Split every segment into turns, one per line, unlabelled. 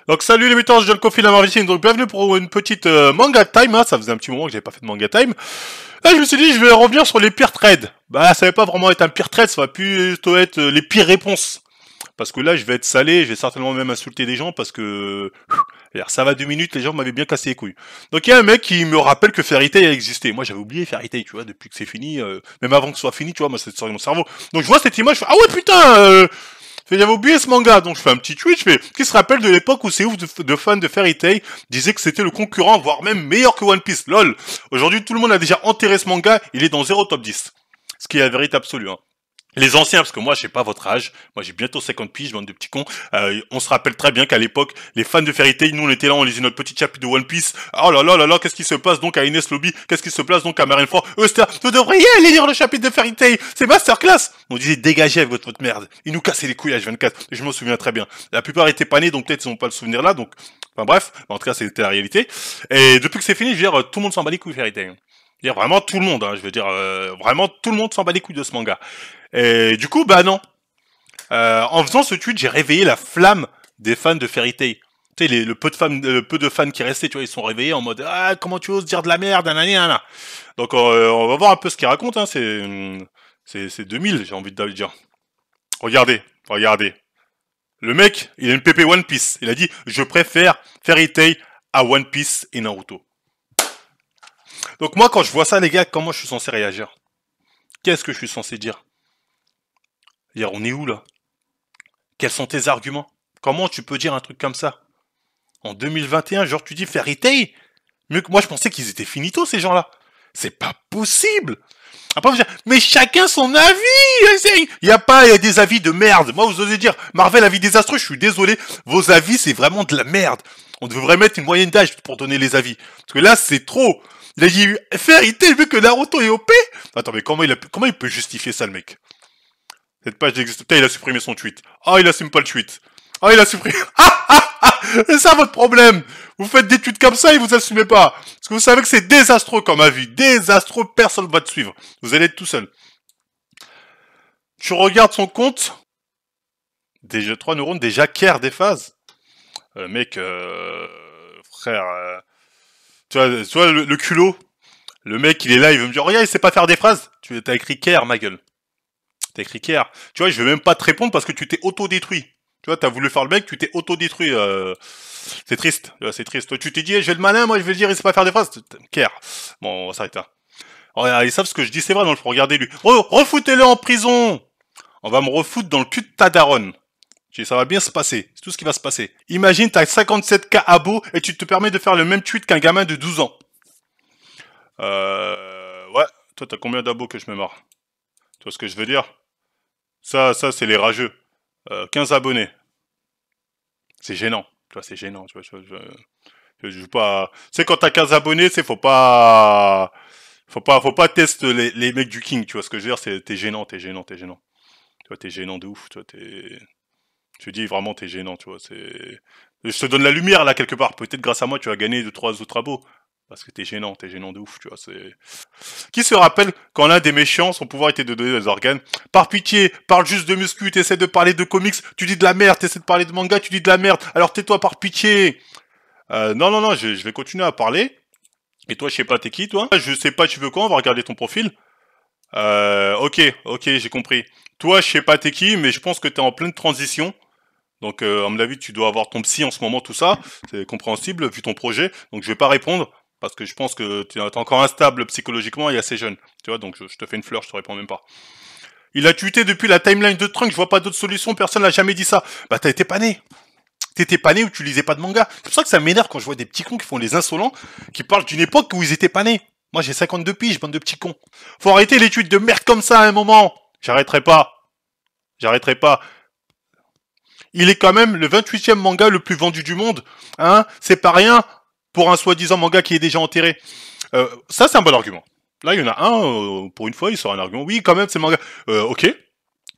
Donc salut les mutants, je John Coffee la Marvitine, donc bienvenue pour une petite manga time, hein. Ça faisait un petit moment que j'avais pas fait de manga time. Là je me suis dit je vais revenir sur les pires trades. Bah ça va pas vraiment être un pire trade, ça va plutôt être les pires réponses. Parce que là je vais être salé, je vais certainement même insulter des gens parce que... ça va 2 minutes, les gens m'avaient bien cassé les couilles. Donc il y a un mec qui me rappelle que Fairy Tail a existé. Moi j'avais oublié Fairy Tail, tu vois, depuis que c'est fini, même avant que ce soit fini, tu vois, moi c'est sur mon cerveau. Donc je vois cette image, je fais ah ouais putain j'avais oublié ce manga, donc je fais un petit tweet, je fais qui se rappelle de l'époque où c'est ouf de fans de Fairy Tail disaient que c'était le concurrent, voire même meilleur que One Piece, lol. Aujourd'hui tout le monde a déjà enterré ce manga, il est dans 0 top 10. Ce qui est la vérité absolue, hein. Les anciens, parce que moi, j'ai pas votre âge. Moi, j'ai bientôt 50 piges, bande de petits cons. On se rappelle très bien qu'à l'époque, les fans de Fairy Tail, nous, on était là, on lisait notre petit chapitre de One Piece. Oh là là là là, qu'est-ce qui se passe donc à Ines Lobby? Qu'est-ce qui se passe donc à Marineford? Vous devriez aller lire le chapitre de Fairy Tail. C'est masterclass. On disait, dégagez avec votre merde. Ils nous cassaient les couilles à H24. Je m'en souviens très bien. La plupart étaient pas nés, donc peut-être ils n'ont pas le souvenir là, donc, enfin bref. En tout cas, c'était la réalité. Et depuis que c'est fini, je veux dire, tout le monde s'en bat les couilles, Fairy Tail. Dire vraiment tout le monde, hein, je veux dire, vraiment tout le monde s'en bat les couilles de ce manga. Et du coup, bah non. En faisant ce tweet, j'ai réveillé la flamme des fans de Fairy Tail. Tu sais, le peu de fans qui restaient, tu vois, ils sont réveillés en mode ah comment tu oses dire de la merde, nanana. Donc on va voir un peu ce qu'il raconte. Hein. C'est 2000, j'ai envie de dire. Regardez. Le mec, il a une PP One Piece. Il a dit je préfère Fairy Tail à One Piece et Naruto. Donc moi, quand je vois ça, les gars, comment je suis censé réagir? Qu'est-ce que je suis censé dire? Dire, on est où, là? Quels sont tes arguments? Comment tu peux dire un truc comme ça? En 2021, genre, tu dis Fairy Tail? Mieux que moi, je pensais qu'ils étaient finito, ces gens-là. C'est pas possible! Après, vous dire, mais chacun son avis! Il y a des avis de merde. Moi, vous osez dire, Marvel, avis désastreux, je suis désolé. Vos avis, c'est vraiment de la merde. On devrait mettre une moyenne d'âge pour donner les avis. Parce que là, c'est trop. Il a dit Fairy Tail vu que Naruto est OP. Attends, mais comment il peut justifier ça, le mec? Cette page n'existe. Putain, il a supprimé son tweet. Ah, il assume pas le tweet. Ah, il a supprimé. C'est ça votre problème. Vous faites des tweets comme ça et vous assumez pas. Parce que vous savez que c'est désastreux comme avis. Désastreux, personne va te suivre. Vous allez être tout seul. Tu regardes son compte. Déjà 3 neurones, déjà care des phases. Mec, frère... Tu vois le culot. Le mec, il est là, il veut me dire, regarde, il sait pas faire des phrases. Tu as écrit care, ma gueule. T'as écrit care. Tu vois, je vais même pas te répondre parce que tu t'es auto-détruit. Tu vois, t'as voulu faire le mec, tu t'es auto-détruit. C'est triste. C'est triste. Toi, tu t'es dit, j'ai le malin, moi, je vais le dire, il sait pas faire des phrases. Care. Bon, on va s'arrêter là. Regarde, ils savent ce que je dis, c'est vrai, dans le fond. Regardez-lui. Refoutez-le en prison. On va me refoutre dans le cul de ta daronne. Ça va bien se passer. C'est tout ce qui va se passer. Imagine, t'as 57K abos et tu te permets de faire le même tweet qu'un gamin de 12 ans. Ouais. Toi, t'as combien d'abos que je me marre? Tu vois ce que je veux dire? Ça, c'est les rageux. 15 abonnés. C'est gênant. Tu vois, c'est gênant. Tu vois, je veux pas... Tu sais, quand t'as 15 abonnés, c'est faut pas tester les mecs du King. Tu vois ce que je veux dire? T'es gênant. Tu vois, t'es gênant de ouf. Tu vois, je te dis vraiment, t'es gênant, tu vois, je te donne la lumière, là, quelque part. Peut-être grâce à moi, tu vas gagner 2-3 autres abos. Parce que t'es gênant de ouf, tu vois, Qui se rappelle quand l'un des méchants, son pouvoir était de donner des organes? Par pitié, parle juste de muscu, t'essaies de parler de comics, tu dis de la merde, t'essaies de parler de manga, tu dis de la merde, alors tais-toi par pitié. Non, je vais continuer à parler. Et toi, je sais pas, t'es qui, toi? Je sais pas, tu veux quoi? On va regarder ton profil. Ok, j'ai compris. Toi, je sais pas t'es qui, mais je pense que t'es en pleine transition. Donc, à mon avis, tu dois avoir ton psy en ce moment, tout ça. C'est compréhensible, vu ton projet. Donc, je vais pas répondre, parce que je pense que tu es encore instable psychologiquement et assez jeune. Tu vois, donc je te fais une fleur, je te réponds même pas. Il a tweeté depuis la timeline de Trunk, je vois pas d'autre solution, personne n'a jamais dit ça. Bah, t'as été pané. T'étais pané ou tu lisais pas de manga. C'est pour ça que ça m'énerve quand je vois des petits cons qui font les insolents, qui parlent d'une époque où ils étaient panés. Moi, j'ai 52 piges, bande de petits cons. Faut arrêter les tweets de merde comme ça à un moment. J'arrêterai pas. Il est quand même le 28e manga le plus vendu du monde. Hein? C'est pas rien pour un soi-disant manga qui est déjà enterré. Ça, c'est un bon argument. Là, il y en a un, pour une fois, il sort un argument. Oui, quand même, c'est manga. Ok.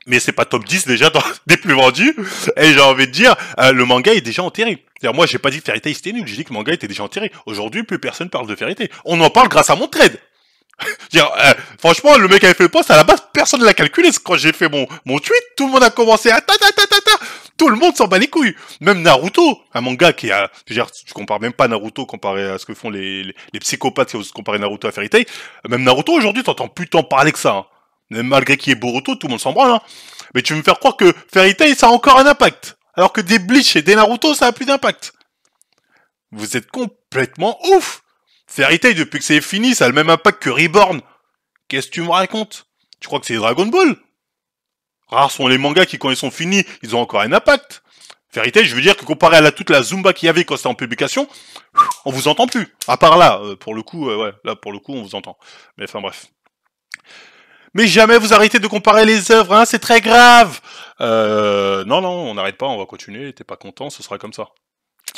Mais c'est pas top 10 déjà des plus vendus. Et j'ai envie de dire, le manga est déjà enterré. C'est-à-dire, moi, j'ai pas dit que Fairy Tail c'était nul. J'ai dit que le manga était déjà enterré. Aujourd'hui, plus personne parle de Fairy Tail. On en parle grâce à mon trade. Franchement, le mec avait fait le post, à la base, personne ne l'a calculé. Quand j'ai fait mon tweet, tout le monde a commencé à Tout le monde s'en bat les couilles. Même Naruto, un manga qui a, je veux dire, tu compares même pas Naruto comparé à ce que font les psychopathes qui osent comparer Naruto à Fairy Tail. Même Naruto aujourd'hui, t'entends plus tant parler que ça. Hein. Même malgré qu'il y ait Boruto, tout le monde s'en branle. Hein. Mais tu veux me faire croire que Fairy Tail, ça a encore un impact. Alors que des Bleach et des Naruto, ça a plus d'impact. Vous êtes complètement ouf. Fairy Tail, depuis que c'est fini, ça a le même impact que Reborn. Qu'est-ce que tu me racontes? Tu crois que c'est Dragon Ball? Rares sont les mangas qui, quand ils sont finis, ils ont encore un impact. Fairy Tail, je veux dire que comparé à toute la Zumba qu'il y avait quand c'était en publication, on vous entend plus. À part là, pour le coup, ouais, là pour le coup, on vous entend. Mais enfin bref. Mais jamais vous arrêtez de comparer les œuvres, hein, c'est très grave. Non, on n'arrête pas, on va continuer. T'es pas content, ce sera comme ça.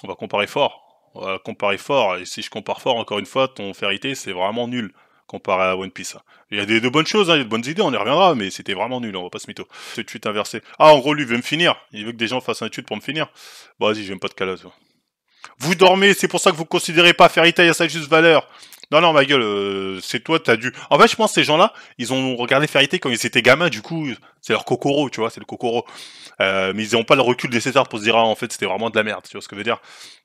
On va comparer fort. On va comparer fort. Et si je compare fort, encore une fois, ton Fairy Tail, c'est vraiment nul comparé à One Piece. Il y a de bonnes choses, hein, il y a de bonnes idées, on y reviendra, mais c'était vraiment nul, on va pas se mytho. Ce tweet inversé. Ah, en gros, lui veut me finir. Il veut que des gens fassent un tweet pour me finir. Bon, vas-y, j'aime pas de calotte. Vous dormez, c'est pour ça que vous considérez pas Fairy Tail à sa juste valeur. Non, ma gueule, c'est toi, t'as dû... En fait, je pense que ces gens-là, ils ont regardé Fairy Tail quand ils étaient gamins, du coup, c'est leur Kokoro, tu vois, c'est le Kokoro. Mais ils n'ont pas le recul nécessaire pour se dire, ah, en fait, c'était vraiment de la merde, tu vois ce que je veux dire.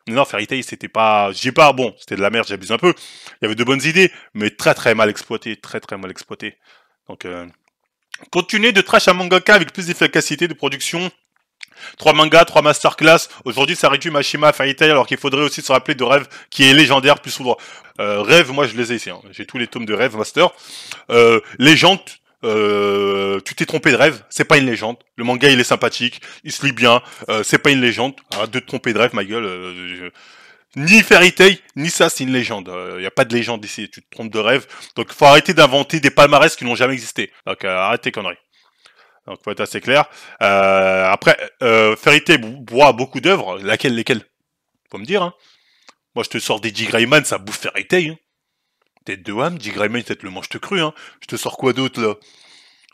Non, Fairy Tail, c'était pas... Je dis pas, bon, c'était de la merde, j'abuse un peu. Il y avait de bonnes idées, mais très mal exploitées, très mal exploitées. Donc, continuez de trash un mangaka avec plus d'efficacité de production. 3 mangas, 3 masterclass. Aujourd'hui, ça réduit Mashima à Fairy Tail, alors qu'il faudrait aussi se rappeler de Rêve, qui est légendaire plus souvent. Rêve, moi, je les ai ici. Hein. J'ai tous les tomes de Rêve Master. Légende, tu t'es trompé de Rêve, c'est pas une légende. Le manga, il est sympathique, il se lit bien, c'est pas une légende. Arrête de te tromper de Rêve, ma gueule. Ni Fairy Tail, ni ça, c'est une légende. Y a pas de légende ici, tu te trompes de Rêve. Donc, faut arrêter d'inventer des palmarès qui n'ont jamais existé. Donc, arrête tes conneries. Donc, faut être assez clair. Après, Fairy Tail boit beaucoup d'œuvres. Lesquelles? Faut me dire, hein. Moi, je te sors des G-Greyman, ça bouffe Fairy Tail, hein. Tête de Ham, G-Greyman, peut-être le mange-te cru, hein. Je te sors quoi d'autre, là?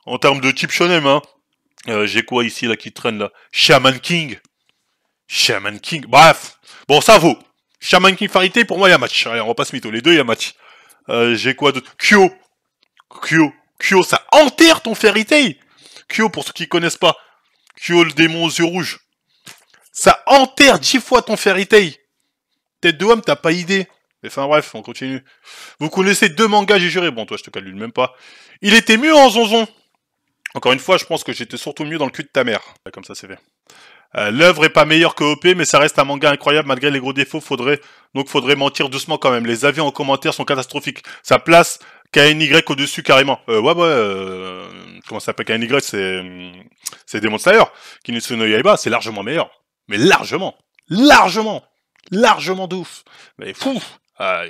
En termes de type shonen, hein. J'ai quoi ici, là, qui traîne, là? Shaman King. Bref. Bon, ça vaut. Shaman King, Fairy Tail, pour moi, il y a match. Allez, on va pas se mytho. Les deux, il y a match. J'ai quoi d'autre? Kyo, ça enterre ton Fairy Tail. Kyo, pour ceux qui connaissent pas. Kyo, le démon aux yeux rouges. Ça enterre 10 fois ton Fairy Tail. Tête de homme, t'as pas idée. Enfin bref, on continue. Vous connaissez 2 mangas, j'ai juré. Bon, toi, je te calcule même pas. Il était mieux en zonzon. Encore une fois, je pense que j'étais surtout mieux dans le cul de ta mère. Comme ça, c'est fait. L'œuvre est pas meilleure que OP, mais ça reste un manga incroyable malgré les gros défauts. Faudrait mentir doucement quand même. Les avis en commentaire sont catastrophiques. Ça place KNY au-dessus carrément. Comment ça s'appelle KNY? C'est Demon Slayer. Kimetsu no Yaiba, c'est largement meilleur. Mais largement de ouf. Mais fou.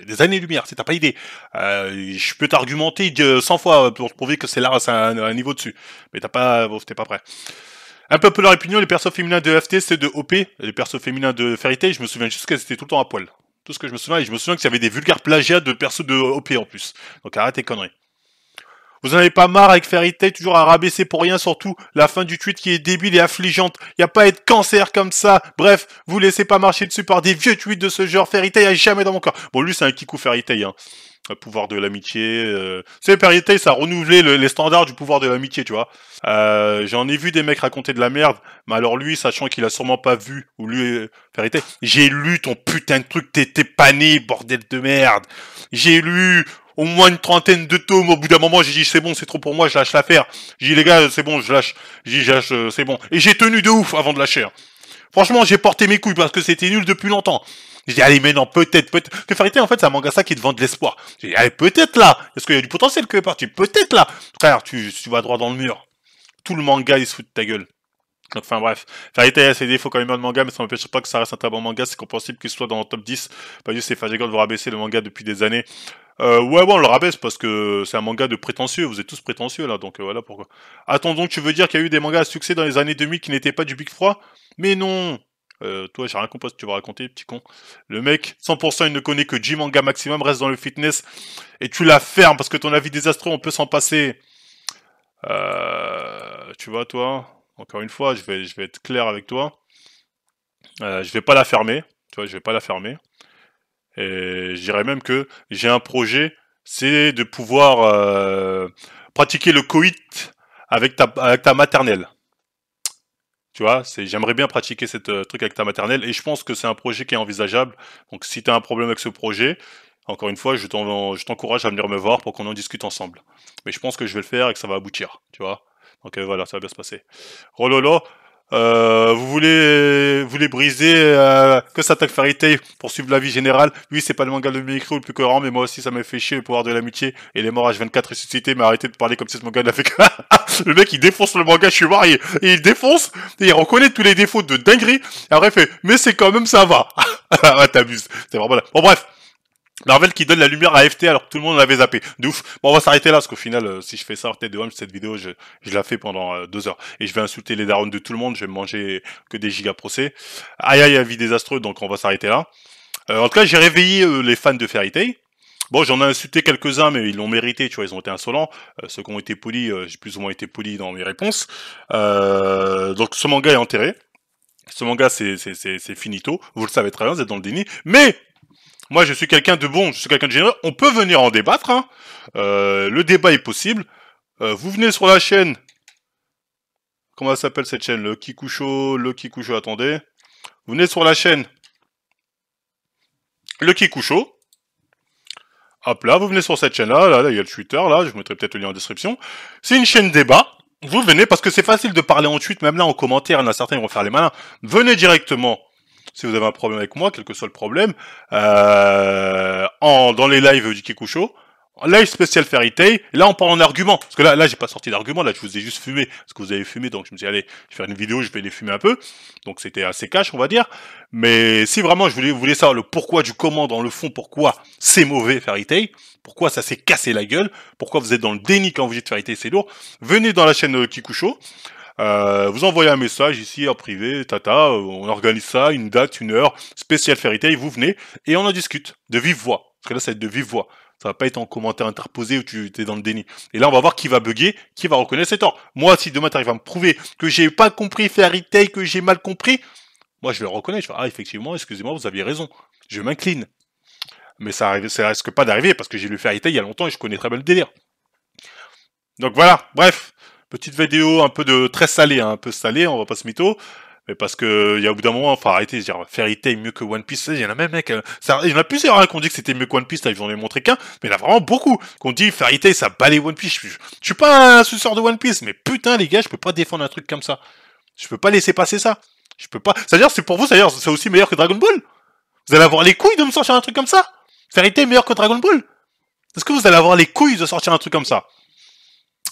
Des années-lumière, si t'as pas idée. Je peux t'argumenter 100 fois pour prouver que c'est là, c'est un niveau dessus. Mais t'es pas prêt. Un peu leur opinion, les persos féminins de FT, c'est de OP. Les persos féminins de Fairy Tail, je me souviens juste qu'elles étaient tout le temps à poil. Tout ce que je me souviens, et je me souviens qu'il y avait des vulgaires plagiats de persos de OP en plus. Donc arrête tes conneries. Vous en avez pas marre avec Fairy Tail, toujours à rabaisser pour rien, surtout la fin du tweet qui est débile et affligeante. Y a pas à être cancer comme ça. Bref, vous laissez pas marcher dessus par des vieux tweets de ce genre. Fairy Tail a jamais dans mon corps. Bon, lui, c'est un kikou Fairy Tail, hein. Le pouvoir de l'amitié. C'est Fairy Tail, ça a renouvelé les standards du pouvoir de l'amitié, tu vois. J'en ai vu des mecs raconter de la merde, mais alors lui, sachant qu'il a sûrement pas vu, ou lui, Fairy Tail, j'ai lu ton putain de truc, t'étais pané, bordel de merde. J'ai lu au moins une trentaine de tomes, au bout d'un moment, j'ai dit, c'est bon, c'est trop pour moi, je lâche l'affaire. J'ai dit, les gars, c'est bon, je lâche. J'ai dit, je lâche, c'est bon. Et j'ai tenu de ouf avant de lâcher. Hein. Franchement, j'ai porté mes couilles parce que c'était nul depuis longtemps. J'ai dit, allez, mais non, peut-être. Que Fairy Tail, en fait, c'est un mangaka qui te vend de l'espoir. J'ai dit, allez, peut-être là. Est-ce qu'il y a du potentiel que est parti? Peut-être là. Frère, tu vas droit dans le mur. Tout le manga, il se fout de ta gueule. Donc, enfin, bref. Fairy Tail a ses défauts quand même dans le manga, mais ça n'empêche pas que ça reste un très bon manga. C'est compréhensible qu'il soit dans le top 10. Pas juste, c'est Fajegol vous rabaisser le manga depuis des années. Ouais, bon, on le rabaisse parce que c'est un manga de prétentieux. Vous êtes tous prétentieux, là. Donc, voilà pourquoi. Attends, donc, tu veux dire qu'il y a eu des mangas à succès dans les années 2000 qui n'étaient pas du Big Froid? Mais non! Toi, j'ai rien compris ce que tu vas raconter, petit con. Le mec, 100% il ne connaît que J-Manga Maximum, reste dans le fitness, et tu la fermes parce que ton avis désastreux, on peut s'en passer. Tu vois, toi, encore une fois, je vais être clair avec toi. Je vais pas la fermer, tu vois, je vais pas la fermer. Et je dirais même que j'ai un projet, c'est de pouvoir pratiquer le coït avec ta maternelle. Tu vois, j'aimerais bien pratiquer cette truc avec ta maternelle et je pense que c'est un projet qui est envisageable. Donc si tu as un problème avec ce projet, encore une fois, je t'encourage à venir me voir pour qu'on en discute ensemble. Mais je pense que je vais le faire et que ça va aboutir, tu vois. Donc voilà, ça va bien se passer. Rololo, vous voulez briser que s'attaque Fairy Tail pour suivre la vie générale. Oui, c'est pas le manga le mieux écrit ou le plus cohérent, mais moi aussi ça m'a fait chier le pouvoir de l'amitié et les morts H24 ressuscités. Mais arrêtez de parler comme si ce manga n'a fait que... Le mec il défonce le manga, je suis marié, et il défonce, et il reconnaît tous les défauts de dinguerie, et après il fait, mais c'est quand même ça va. Ah, t'abuses, c'est vraiment là. Bon bref. Marvel qui donne la lumière à FT alors que tout le monde l'avait zappé. De ouf. Bon, on va s'arrêter là, parce qu'au final, si je fais ça en tête de Homme, cette vidéo, je la fais pendant 2 heures. Et je vais insulter les darons de tout le monde, je vais me manger que des giga procès. Aïe aïe, avis désastreux, donc on va s'arrêter là. En tout cas, j'ai réveillé les fans de Fairy Tail. Bon, j'en ai insulté quelques-uns, mais ils l'ont mérité, tu vois, ils ont été insolents. Ceux qui ont été polis, j'ai plus ou moins été poli dans mes réponses. Donc ce manga est enterré. Ce manga, c'est finito. Vous le savez très bien, vous êtes dans le déni. Mais moi, je suis quelqu'un de bon, je suis quelqu'un de généreux. On peut venir en débattre. Hein. Le débat est possible. Vous venez sur la chaîne. Comment s'appelle cette chaîne? Le Kikusho, attendez. Vous venez sur la chaîne. Le Kikusho. Hop là, vous venez sur cette chaîne-là. Là, il y a le Twitter, là. Je vous mettrai peut-être le lien en description. C'est une chaîne débat. Vous venez, parce que c'est facile de parler en tweet, même là en commentaire, il y en a certains qui vont faire les malins. Venez directement. Si vous avez un problème avec moi, quel que soit le problème, dans les lives du Kikusho, live spécial Fairy Tail, là on parle en argument, parce que là j'ai pas sorti d'argument, là je vous ai juste fumé, parce que vous avez fumé, donc je me suis dit allez, je vais faire une vidéo, je vais les fumer un peu, donc c'était assez cash on va dire, mais si vraiment vous voulez savoir le pourquoi du comment, dans le fond, pourquoi c'est mauvais Fairy Tail, pourquoi ça s'est cassé la gueule, pourquoi vous êtes dans le déni quand vous dites Fairy Tail c'est lourd, venez dans la chaîne Kikusho, vous envoyez un message ici en privé, tata, on organise ça, une date, une heure, spécial Fairy Tail, vous venez, et on en discute, de vive voix, parce que là ça va être de vive voix, ça va pas être en commentaire interposé où tu es dans le déni. Et là on va voir qui va bugger, qui va reconnaître ses torts. Moi si demain t'arrives à me prouver que j'ai pas compris Fairy Tail, que j'ai mal compris, moi je vais le reconnaître, je vais ah effectivement, excusez-moi, vous aviez raison, je m'incline. Mais ça risque pas d'arriver, parce que j'ai lu Fairy Tail il y a longtemps et je connais très bien le délire. Donc voilà, bref. Petite vidéo un peu de très salée, hein, un peu salée, on va pas se mytho. Mais parce que, il y a au bout d'un moment, enfin arrêtez de dire Fairy Tail mieux que One Piece. Il y en a même, mec, il y en a plusieurs qui ont dit que c'était mieux que One Piece, là, j'en ai montré qu'un. Mais il y en a vraiment beaucoup qui ont dit Fairy Tail, ça balait One Piece. Je suis pas un suceur de One Piece, mais putain, les gars, je peux pas défendre un truc comme ça. Je peux pas laisser passer ça. Je peux pas. C'est-à-dire, c'est pour vous, c'est-à-dire, c'est aussi meilleur que Dragon Ball. Vous allez avoir les couilles de me sortir un truc comme ça. Fairy Tail meilleur que Dragon Ball. Est-ce que vous allez avoir les couilles de sortir un truc comme ça?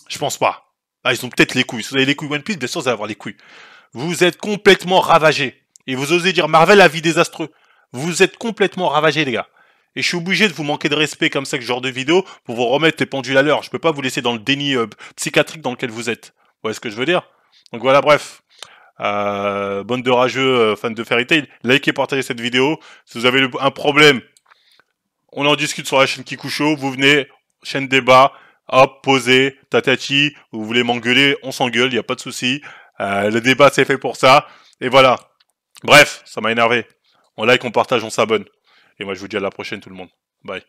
Je pense pas. Ah, ils ont peut-être les couilles. Si vous avez les couilles One Piece, bien sûr, vous allez avoir les couilles. Vous êtes complètement ravagés. Et vous osez dire Marvel a vie désastreux. Vous êtes complètement ravagés, les gars. Et je suis obligé de vous manquer de respect comme ça, que ce genre de vidéo, pour vous remettre les pendules à l'heure. Je peux pas vous laisser dans le déni psychiatrique dans lequel vous êtes. Vous voyez ce que je veux dire? Donc voilà, bref. Bande de rageux fans de Fairy Tail, likez et partagez cette vidéo. Si vous avez un problème, on en discute sur la chaîne Kikusho. Vous venez, chaîne débat. Hop, posez, tatati, vous voulez m'engueuler, on s'engueule, y a pas de souci. Le débat c'est fait pour ça. Et voilà. Bref, ça m'a énervé. On like, on partage, on s'abonne. Et moi je vous dis à la prochaine tout le monde. Bye.